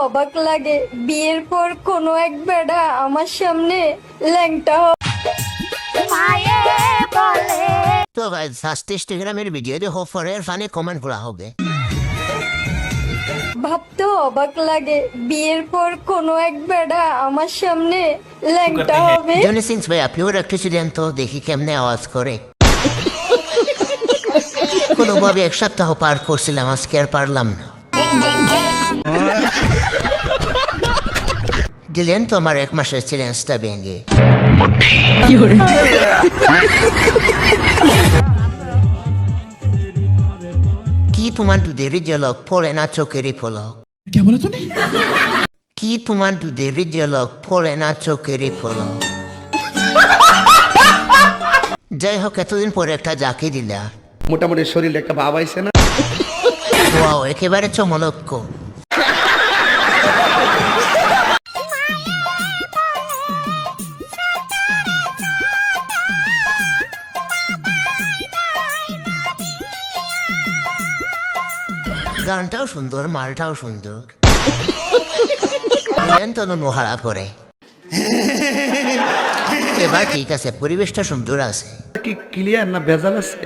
অবাক লাগে বিয়ের পর কোনো এক বেড়া আমার সামনে ল্যাংটা তো গাইস আজকে ইনস্টাগ্রামের ভিডিও দেখো ফরের ফানে কমেন্ট করা হবে। ভাবতে অবাক লাগে বিয়ের পর কোনো এক বেড়া আমার সামনে ল্যাংটা হবে। জনি সিংস ভাই আপনিও একটু ছিলেন তো দেখি কেমনে আওয়াজ করে। কোনোভাবে এক সপ্তাহ পার করছিলাম, আজকে আর পারলাম না। দিলেন তো আমার এক মাসের চ্যালেঞ্জটা ভেঙে। কি তোমার দুধের জলক পড়ে না চোখেরই ফলক? কি তোমার দুধের জলক পড়ে না চোখেরই ফলক? যাই হোক, এতদিন পরে একটা জাকি দিলা, মোটামুটি শরীরে একটা ভাব আইছে না? ওয়াও, একেবারে চমলক্ষ। গানটাও সুন্দর, মালটাও সুন্দর। তো নোহারা করে। এবার ঠিক আছে, পরিবেশটা সুন্দর আছে। কি ক্লিয়ার না ভেজাল আছে?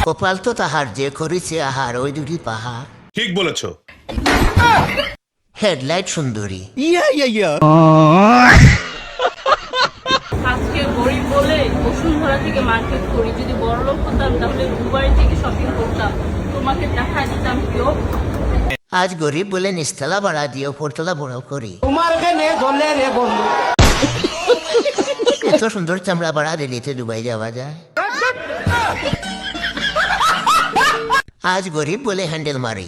কপাল তো তাহার যে করেছে আহার, ওই দুটি পাহাড়। ঠিক বলেছো। হেডলাইট সুন্দরী। আজকে গরিব বলে বসুন্ধরা থেকে মার্কেট করি, যদি বড় লোক হতাম তাহলে দুবাই থেকে শপিং করতাম, তোমাকে দেখা দিতাম কেউ। আজ গরিব বলে নিচতলা ভাড়া দিয়ে উপরতলা বড় করি। এত সুন্দর চামড়া ভাড়া দিলিতে দুবাই যাওয়া যায়। আজ গরিব বলে হ্যান্ডেল মারি।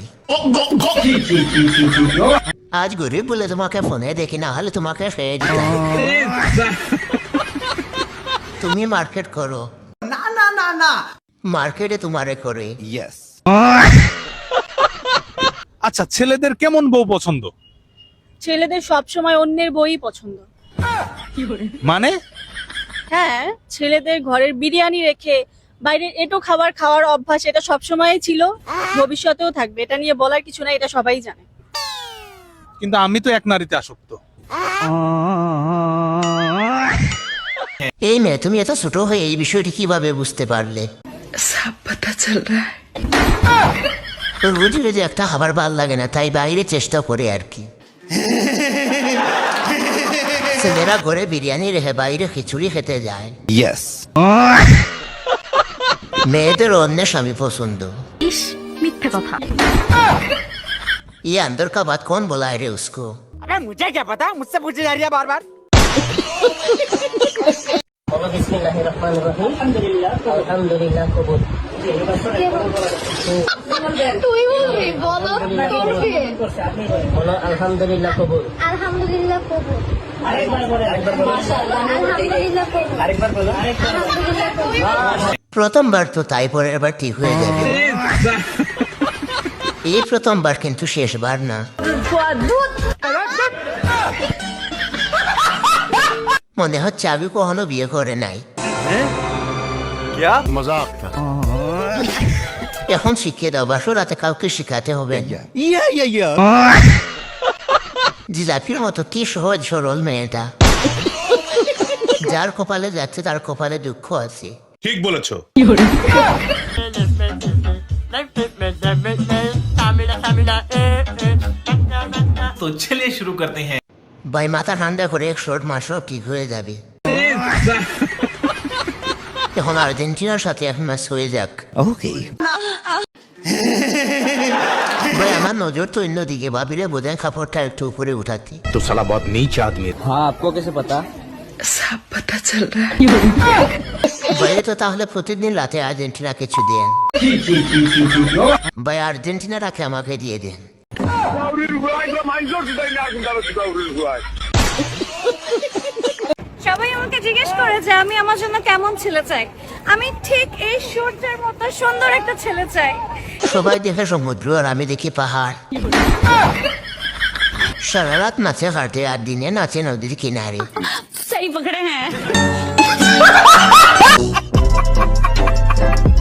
আজ গরিব বলে তোমাকে ফোনে দেখি, না হলে তোমাকে খেয়ে দিতাম। তুমি মার্কেট করো। না না না না, মার্কেটে তোমারে করে। ইয়েস। আচ্ছা, ছেলেদের কেমন বউ পছন্দ? ছেলেদের সবসময় অন্যের বই পছন্দ। মানে? হ্যাঁ, ছেলেদের ঘরের বিরিয়ানি রেখে বাইরের এটো খাওয়ার অভ্যাস, এটা সবসময়ই ছিল, ভবিষ্যতেও থাকবে। এটা নিয়ে বলার কিছু নাই, এটা সবাই জানে। কিন্তু আমি তো এক নারীতে আসক্ত। এই মেয়ে, তুমি এত ছোট হয়ে এই বিষয়টি কিভাবে বুঝতে পারলে? রোজ রোজ একটা খাবার ভাল লাগে না, তাই বাইরে চেষ্টা করে আর কি। ছেলেরা ঘরে বিরিয়ানি রেখে বাইরে খিচুড়ি খেতে যায়। ইয়েস। মেয়েদের অন্য স্বামী পছন্দ। মিথ্যে কথা। ये अंदर का बात कौन बोला है रे उसको? अरे मुझे क्या पता, मुझसे पूछी जा रही है बार बार। তুই বলবি, বলো করবি। আলহামদুলিল্লাহ কবুল। আলহামদুলিল্লাহ কবুল। আলহামদুলিল্লাহ কবুল। আলহামদুলিল্লাহ কবুল। প্রথমবার তো তাই, পরের বার ঠিক হয়ে যাবে। এই প্রথমবার কিন্তু শেষবার না। মনে হচ্ছে আমি কখনো বিয়ে করে নাই। এখন শিখিয়ে দাও, বাসো রাতে কাউকে শিখাতে হবে না। জিলাপির মতো কি সহজ সরল মেয়েটা। যার কপালে যাচ্ছে তার কপালে দুঃখ আছে। ঠিক বলেছো। तो चलिए शुरू करते हैं। ভাই মাথা ঠান্ডা করে এক শর্ট মাসও ঠিক হয়ে যাবে। এখন আর্জেন্টিনার সাথে এক ম্যাচ হয়ে যাক। ওকে। ভাই আমার নজর তো অন্যদিকে, ভাবিলে বোধহয় কাপড়টা একটু উপরে উঠাচ্ছি। তো সালা বহুত নীচ আদমি। हाँ, आपको कैसे पता? ভাই তো তাহলে প্রতিদিন রাতে আর্জেন্টিনা কিছু দেন। ভাই আর্জেন্টিনা রাখে আমাকে দিয়ে দেন। সবাই আমাকে জিজ্ঞেস করে যে আমি আমার জন্য কেমন ছেলে চাই। আমি ঠিক এই সূর্যের মতো সুন্দর একটা ছেলে চাই। সবাই দেখে সমুদ্র আর আমি দেখি পাহাড়। সারা রাত নাচে কাটে আর দিনে নাচে নদীর কিনারে। सही पकड़े हैं